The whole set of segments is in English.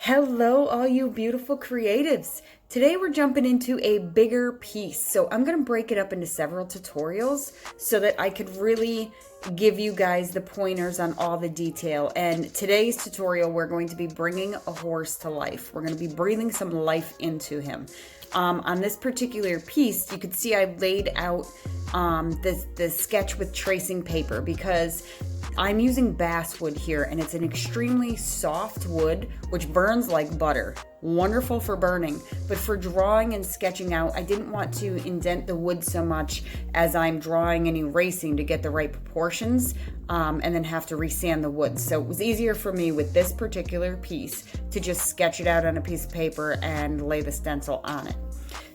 Hello, all you beautiful creatives. Today we're jumping into a bigger piece. So I'm going to break it up into several tutorials so that I could really give you guys the pointers on all the detail. And today's tutorial, we're going to be bringing a horse to life. We're going to be breathing some life into him. On this particular piece, you can see I laid out the sketch with tracing paper because I'm using basswood here, and it's an extremely soft wood which burns like butter. Wonderful for burning, but for drawing and sketching out, I didn't want to indent the wood so much as I'm drawing and erasing to get the right proportions and then have to resand the wood. So it was easier for me with this particular piece to just sketch it out on a piece of paper and lay the stencil on it.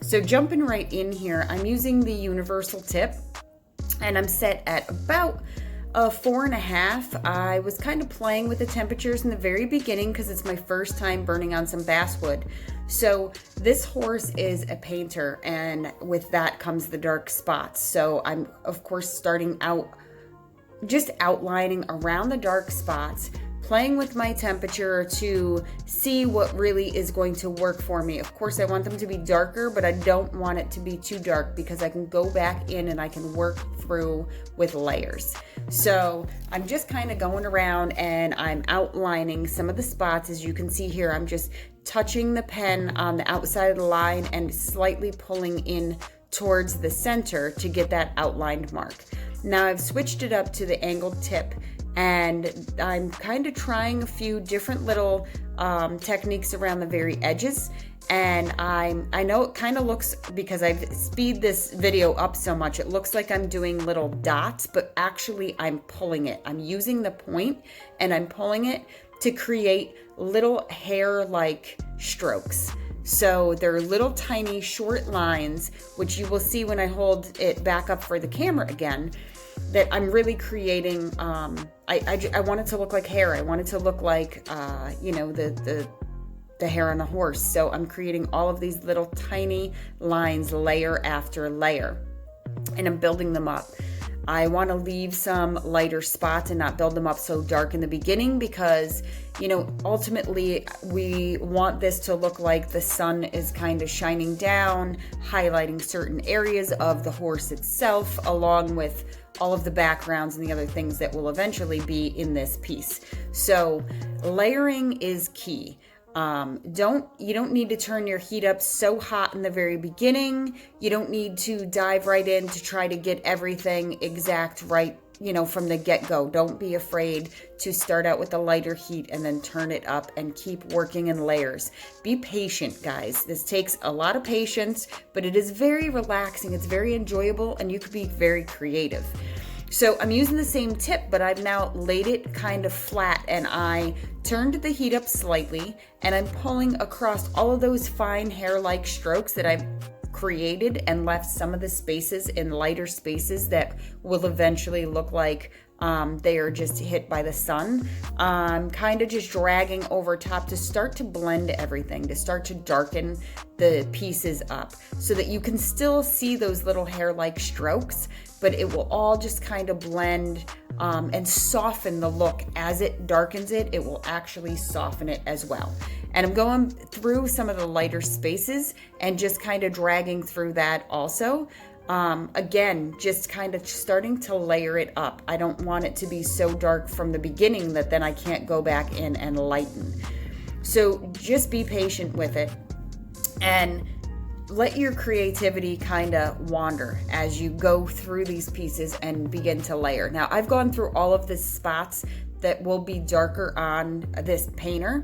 So jumping right in here, I'm using the universal tip and I'm set at about 4.5. I was kind of playing with the temperatures in the very beginning because it's my first time burning on some basswood. So this horse is a painter, and with that comes the dark spots. So I'm of course starting out just outlining around the dark spots, playing with my temperature to see what really is going to work for me. Of course, I want them to be darker, but I don't want it to be too dark because I can go back in and I can work through with layers. So I'm just kind of going around and I'm outlining some of the spots. As you can see here, I'm just touching the pen on the outside of the line and slightly pulling in towards the center to get that outlined mark. Now I've switched it up to the angled tip, and I'm kind of trying a few different little techniques around the very edges. And I know it kind of looks, because I've speed this video up so much, it looks like I'm doing little dots, but actually I'm pulling it. I'm using the point and I'm pulling it to create little hair-like strokes. So they're little tiny short lines, which you will see when I hold it back up for the camera again, that I'm really creating. I want it to look like hair. I want it to look like, the hair on the horse. So I'm creating all of these little tiny lines, layer after layer, and I'm building them up. I want to leave some lighter spots and not build them up so dark in the beginning because, ultimately we want this to look like the sun is kind of shining down, highlighting certain areas of the horse itself, along with all of the backgrounds and the other things that will eventually be in this piece. So layering is key. You don't need to turn your heat up so hot in the very beginning. You don't need to dive right in to try to get everything exact right, from the get-go. Don't be afraid to start out with a lighter heat and then turn it up and keep working in layers. Be patient, guys. This takes a lot of patience, but it is very relaxing. It's very enjoyable, and you could be very creative. So I'm using the same tip, but I've now laid it kind of flat, and I turned the heat up slightly, and I'm pulling across all of those fine hair-like strokes that I've created and left some of the spaces in lighter spaces that will eventually look like they are just hit by the sun. I'm kind of just dragging over top to start to blend everything, to start to darken the pieces up so that you can still see those little hair-like strokes, but it will all just kind of blend and soften the look. As it darkens it, it will actually soften it as well. And I'm going through some of the lighter spaces and just kind of dragging through that also. Again, just kind of starting to layer it up. I don't want it to be so dark from the beginning that then I can't go back in and lighten. So just be patient with it and let your creativity kind of wander as you go through these pieces and begin to layer. Now, I've gone through all of the spots that will be darker on this painter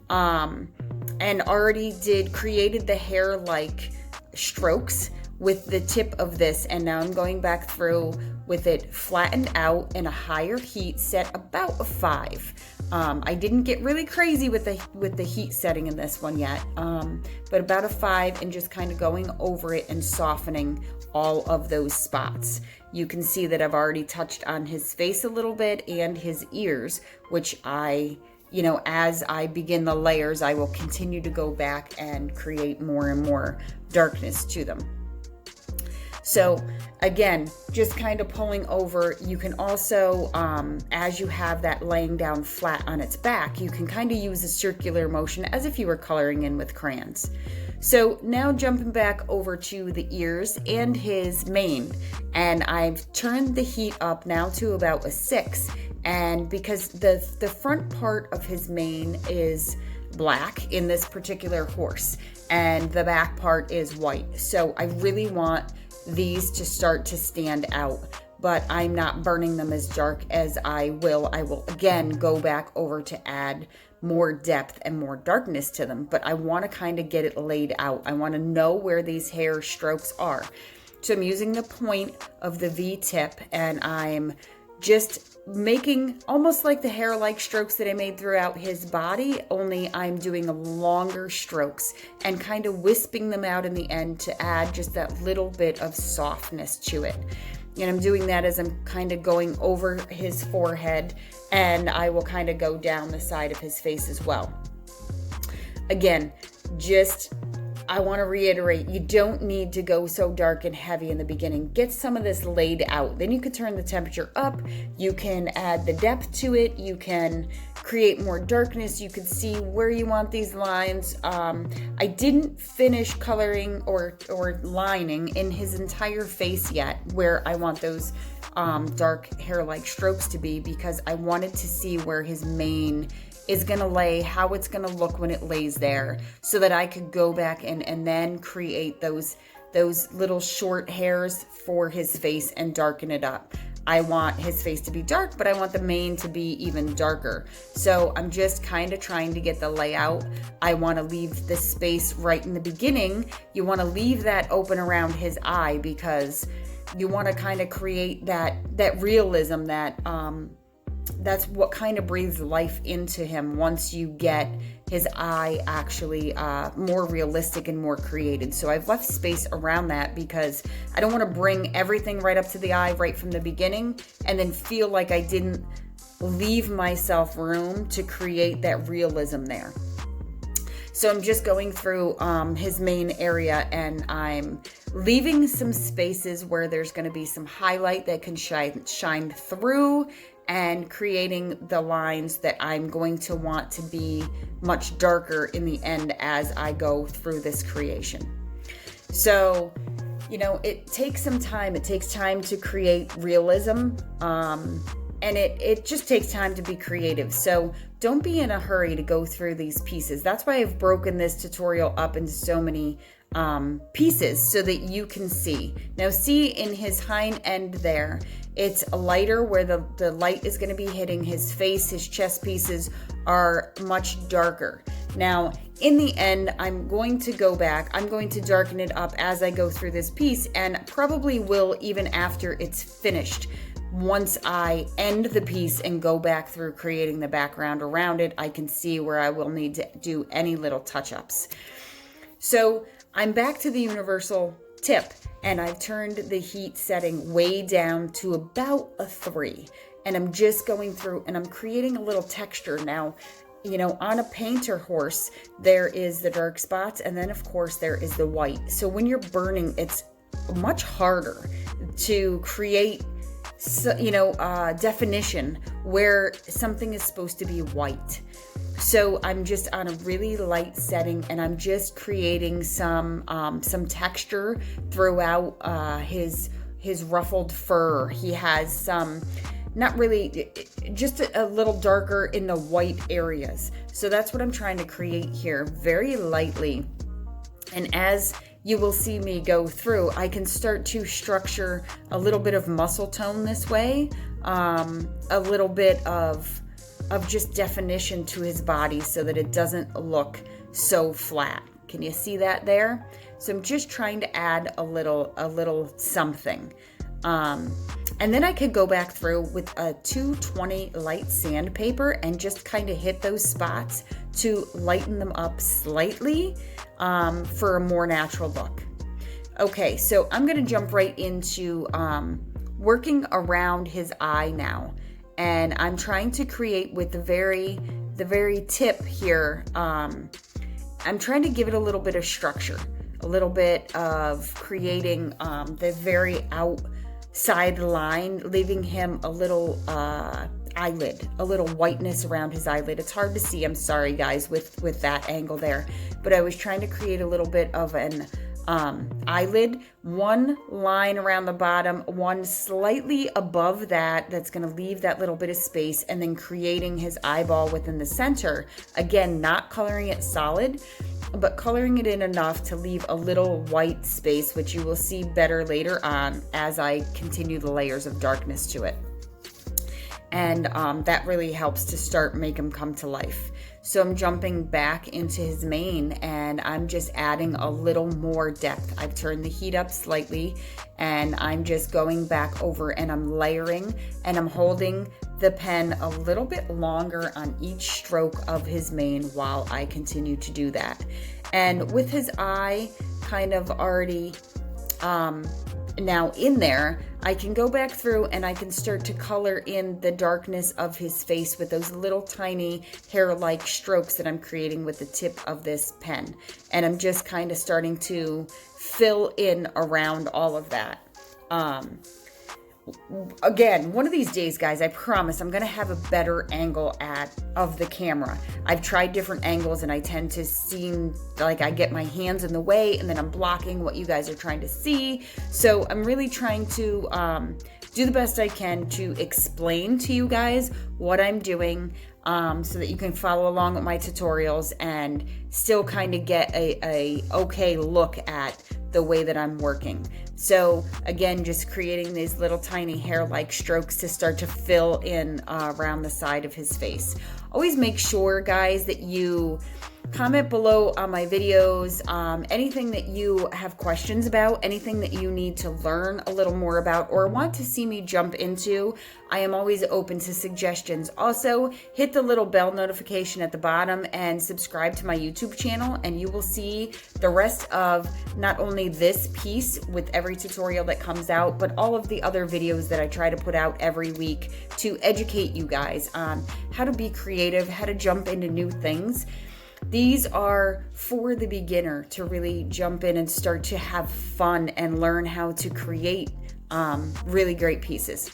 and already created the hair-like strokes with the tip of this, and now I'm going back through with it flattened out in a higher heat, set about a 5. I didn't get really crazy with the heat setting in this one yet, but about a 5, and just kind of going over it and softening all of those spots. You can see that I've already touched on his face a little bit and his ears, which as I begin the layers, I will continue to go back and create more and more darkness to them. So again, just kind of pulling over. You can also, as you have that laying down flat on its back, you can kind of use a circular motion as if you were coloring in with crayons. So now jumping back over to the ears and his mane, and I've turned the heat up now to about a 6, and because the front part of his mane is black in this particular horse and the back part is white, so I really want these to start to stand out, but I'm not burning them as dark as I will again go back over to add more depth and more darkness to them, but I want to kind of get it laid out. I want to know where these hair strokes are. So I'm using the point of the V tip, and I'm just making almost like the hair-like strokes that I made throughout his body, only I'm doing longer strokes and kind of wisping them out in the end to add just that little bit of softness to it. And I'm doing that as I'm kind of going over his forehead, and I will kind of go down the side of his face as well. Again, I want to reiterate, you don't need to go so dark and heavy in the beginning. Get some of this laid out. Then you could turn the temperature up. You can add the depth to it. You can create more darkness. You can see where you want these lines. I didn't finish coloring or lining in his entire face yet where I want those dark hair-like strokes to be, because I wanted to see where his mane is going to lay, how it's going to look when it lays there, so that I could go back and then create those little short hairs for his face and darken it up. I want his face to be dark, but I want the mane to be even darker. So I'm just kind of trying to get the layout. I want to leave the space right in the beginning. You want to leave that open around his eye, because you want to kind of create that realism, that's what kind of breathes life into him once you get his eye actually more realistic and more created. So I've left space around that because I don't want to bring everything right up to the eye right from the beginning and then feel like I didn't leave myself room to create that realism there. So I'm just going through his main area, and I'm leaving some spaces where there's going to be some highlight that can shine through, and creating the lines that I'm going to want to be much darker in the end as I go through this creation. So, it takes some time. It takes time to create realism, and it just takes time to be creative. So don't be in a hurry to go through these pieces. That's why I've broken this tutorial up into so many pieces so that you can see. Now see in his hind end there, it's lighter where the light is going to be hitting his face. His chest pieces are much darker. Now in the end, I'm going to go back. I'm going to darken it up as I go through this piece, and probably will even after it's finished. Once I end the piece and go back through creating the background around it, I can see where I will need to do any little touch-ups. So I'm back to the universal tip, and I've turned the heat setting way down to about a 3. And I'm just going through and I'm creating a little texture. Now, on a painter horse, there is the dark spots, and then of course there is the white. So when you're burning, it's much harder to create definition where something is supposed to be white. So I'm just on a really light setting, and I'm just creating some texture throughout his ruffled fur. He has some, not really, just a little darker in the white areas. So that's what I'm trying to create here, very lightly. And as you will see me go through, I can start to structure a little bit of muscle tone this way, a little bit of just definition to his body so that it doesn't look so flat. Can you see that there? So I'm just trying to add a little something. And then I could go back through with a 220 light sandpaper and just kind of hit those spots to lighten them up slightly for a more natural look. Okay, so I'm going to jump right into working around his eye now. And I'm trying to create with the very tip here. I'm trying to give it a little bit of structure, a little bit of creating the very outside line, leaving him a little eyelid, a little whiteness around his eyelid. It's hard to see, I'm sorry guys, with that angle there, but I was trying to create a little bit of an eyelid, one line around the bottom, one slightly above that's going to leave that little bit of space, and then creating his eyeball within the center. Again, not coloring it solid, but coloring it in enough to leave a little white space, which you will see better later on as I continue the layers of darkness to it. And that really helps to start make him come to life. So I'm jumping back into his mane, and I'm just adding a little more depth. I've turned the heat up slightly, and I'm just going back over and I'm layering, and I'm holding the pen a little bit longer on each stroke of his mane while I continue to do that. And with his eye kind of already now in there, I can go back through and I can start to color in the darkness of his face with those little tiny hair-like strokes that I'm creating with the tip of this pen. And I'm just kind of starting to fill in around all of that. Again, one of these days, guys, I promise I'm going to have a better angle of the camera. I've tried different angles and I tend to seem like I get my hands in the way and then I'm blocking what you guys are trying to see. So I'm really trying to do the best I can to explain to you guys what I'm doing, so that you can follow along with my tutorials and still kind of get a okay look at the way that I'm working. So again, just creating these little tiny hair-like strokes to start to fill in around the side of his face. Always make sure, guys, that you comment below on my videos, anything that you have questions about, anything that you need to learn a little more about or want to see me jump into. I am always open to suggestions. Also, hit the little bell notification at the bottom and subscribe to my YouTube channel, and you will see the rest of not only this piece with every tutorial that comes out, but all of the other videos that I try to put out every week to educate you guys on how to be creative, how to jump into new things. These are for the beginner to really jump in and start to have fun and learn how to create really great pieces.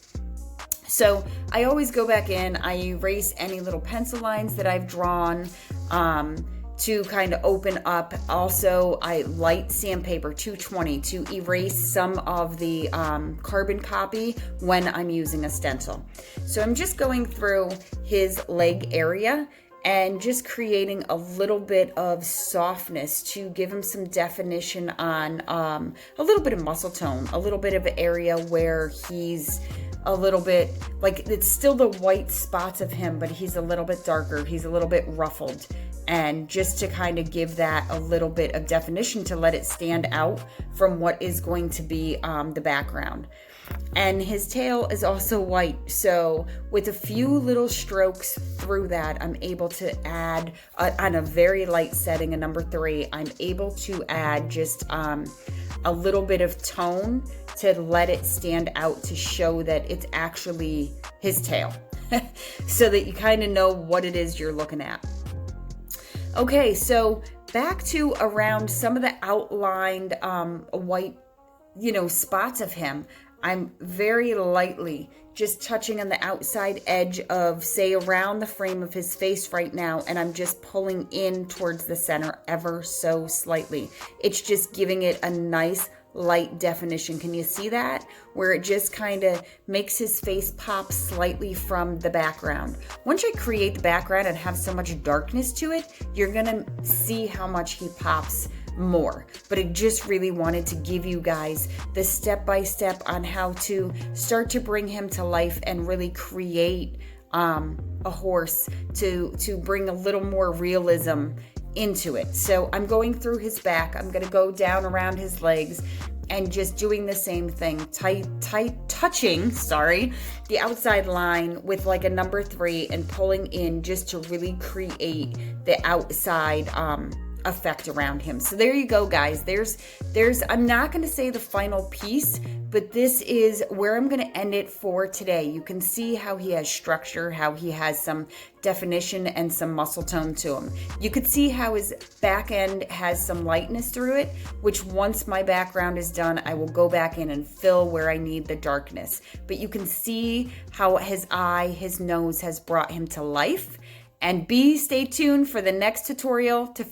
So I always go back in, I erase any little pencil lines that I've drawn to kind of open up. Also, I light sandpaper 220 to erase some of the carbon copy when I'm using a stencil. So I'm just going through his leg area and just creating a little bit of softness to give him some definition on a little bit of muscle tone, a little bit of an area where he's a little bit, like, it's still the white spots of him, but he's a little bit darker, he's a little bit ruffled. And just to kind of give that a little bit of definition to let it stand out from what is going to be the background. And his tail is also white, so with a few little strokes through that, I'm able to add, on a very light setting, a number 3, I'm able to add just a little bit of tone to let it stand out, to show that it's actually his tail, so that you kind of know what it is you're looking at. Okay, so back to around some of the outlined white, spots of him. I'm very lightly just touching on the outside edge of, say, around the frame of his face right now, and I'm just pulling in towards the center ever so slightly. It's just giving it a nice light definition. Can you see that? Where it just kind of makes his face pop slightly from the background. Once I create the background and have so much darkness to it, you're gonna see how much he pops more. But I just really wanted to give you guys the step-by-step on how to start to bring him to life and really create a horse to bring a little more realism into it. So I'm going through his back, I'm going to go down around his legs and just doing the same thing, touching the outside line with like a number 3 and pulling in just to really create the outside effect around him. So there you go, guys. There's I'm not going to say the final piece, but this is where I'm going to end it for today. You can see how he has structure, how he has some definition and some muscle tone to him. You could see how his back end has some lightness through it, which once my background is done, I will go back in and fill where I need the darkness. But you can see how his eye, his nose has brought him to life. And stay tuned for the next tutorial to